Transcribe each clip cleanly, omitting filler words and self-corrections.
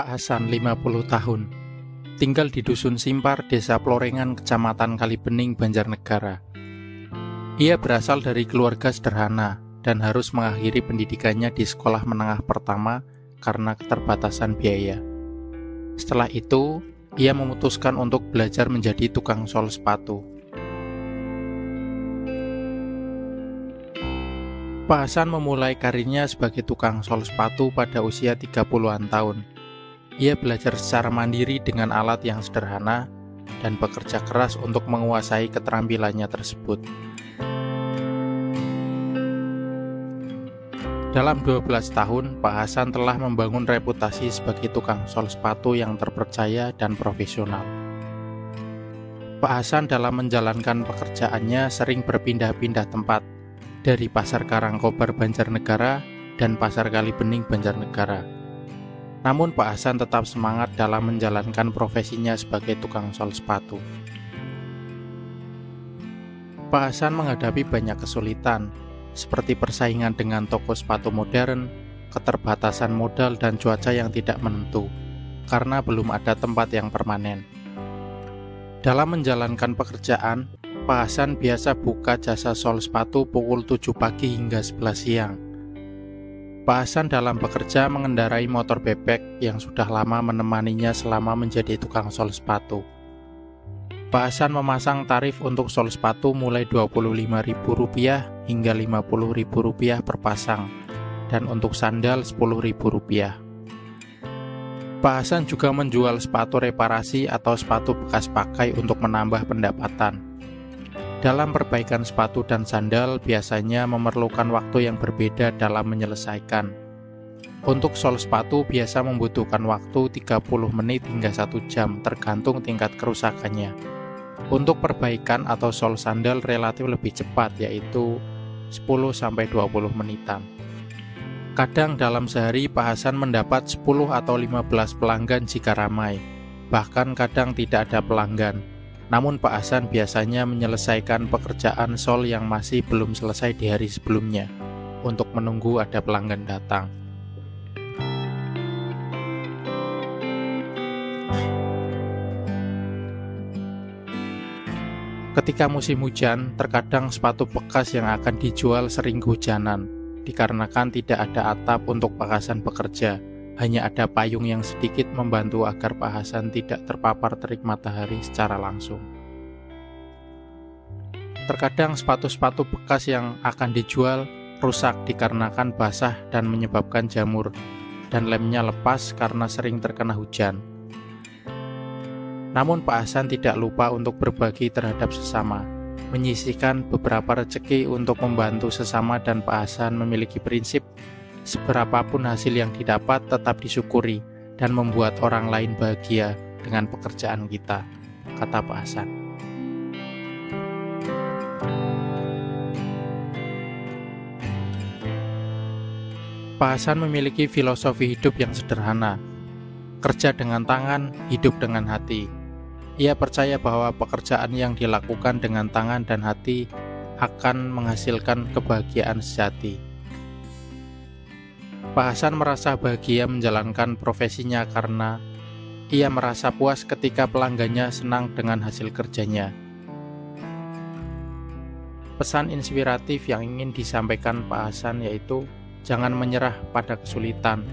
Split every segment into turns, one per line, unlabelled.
Pak Hasan, 50 tahun, tinggal di Dusun Simpar, Desa Plorengan, Kecamatan Kalibening, Banjarnegara. Ia berasal dari keluarga sederhana dan harus mengakhiri pendidikannya di sekolah menengah pertama karena keterbatasan biaya. Setelah itu, ia memutuskan untuk belajar menjadi tukang sol sepatu. Pak Hasan memulai karirnya sebagai tukang sol sepatu pada usia 30-an tahun. Ia belajar secara mandiri dengan alat yang sederhana dan bekerja keras untuk menguasai keterampilannya tersebut. Dalam 12 tahun, Pak Hasan telah membangun reputasi sebagai tukang sol sepatu yang terpercaya dan profesional. Pak Hasan dalam menjalankan pekerjaannya sering berpindah-pindah tempat, dari Pasar Karangkobar Banjarnegara dan Pasar Kalibening Banjarnegara. Namun Pak Hasan tetap semangat dalam menjalankan profesinya sebagai tukang sol sepatu. Pak Hasan menghadapi banyak kesulitan, seperti persaingan dengan toko sepatu modern, keterbatasan modal dan cuaca yang tidak menentu, karena belum ada tempat yang permanen. Dalam menjalankan pekerjaan, Pak Hasan biasa buka jasa sol sepatu pukul 7 pagi hingga 11 siang. Pak Hasan dalam bekerja mengendarai motor bebek yang sudah lama menemaninya selama menjadi tukang sol sepatu. Pak Hasan memasang tarif untuk sol sepatu mulai Rp25.000 hingga Rp50.000 per pasang, dan untuk sandal Rp10.000. Pak Hasan juga menjual sepatu reparasi atau sepatu bekas pakai untuk menambah pendapatan. Dalam perbaikan sepatu dan sandal biasanya memerlukan waktu yang berbeda dalam menyelesaikan. Untuk sol sepatu biasa membutuhkan waktu 30 menit hingga 1 jam tergantung tingkat kerusakannya. Untuk perbaikan atau sol sandal relatif lebih cepat, yaitu 10-20 menitan. Kadang dalam sehari Pak Hasan mendapat 10 atau 15 pelanggan jika ramai. Bahkan kadang tidak ada pelanggan. Namun Pak Hasan biasanya menyelesaikan pekerjaan sol yang masih belum selesai di hari sebelumnya, untuk menunggu ada pelanggan datang. Ketika musim hujan, terkadang sepatu bekas yang akan dijual sering kehujanan, dikarenakan tidak ada atap untuk Pak Hasan bekerja. Hanya ada payung yang sedikit membantu agar Pak Hasan tidak terpapar terik matahari secara langsung. Terkadang sepatu-sepatu bekas yang akan dijual rusak dikarenakan basah dan menyebabkan jamur, dan lemnya lepas karena sering terkena hujan. Namun Pak Hasan tidak lupa untuk berbagi terhadap sesama, menyisihkan beberapa rezeki untuk membantu sesama, dan Pak Hasan memiliki prinsip seberapapun hasil yang didapat tetap disyukuri dan membuat orang lain bahagia dengan pekerjaan kita, kata Pak Hasan. Pak Hasan memiliki filosofi hidup yang sederhana, kerja dengan tangan, hidup dengan hati. Ia percaya bahwa pekerjaan yang dilakukan dengan tangan dan hati akan menghasilkan kebahagiaan sejati. Pak Hasan merasa bahagia menjalankan profesinya karena ia merasa puas ketika pelanggannya senang dengan hasil kerjanya. Pesan inspiratif yang ingin disampaikan Pak Hasan yaitu jangan menyerah pada kesulitan,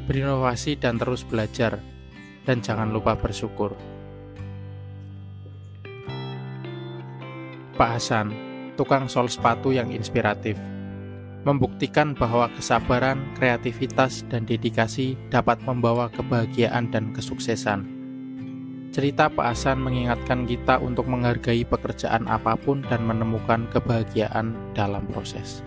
berinovasi dan terus belajar, dan jangan lupa bersyukur. Pak Hasan, tukang sol sepatu yang inspiratif, membuktikan bahwa kesabaran, kreativitas, dan dedikasi dapat membawa kebahagiaan dan kesuksesan. Cerita Pak Hasan mengingatkan kita untuk menghargai pekerjaan apapun dan menemukan kebahagiaan dalam proses.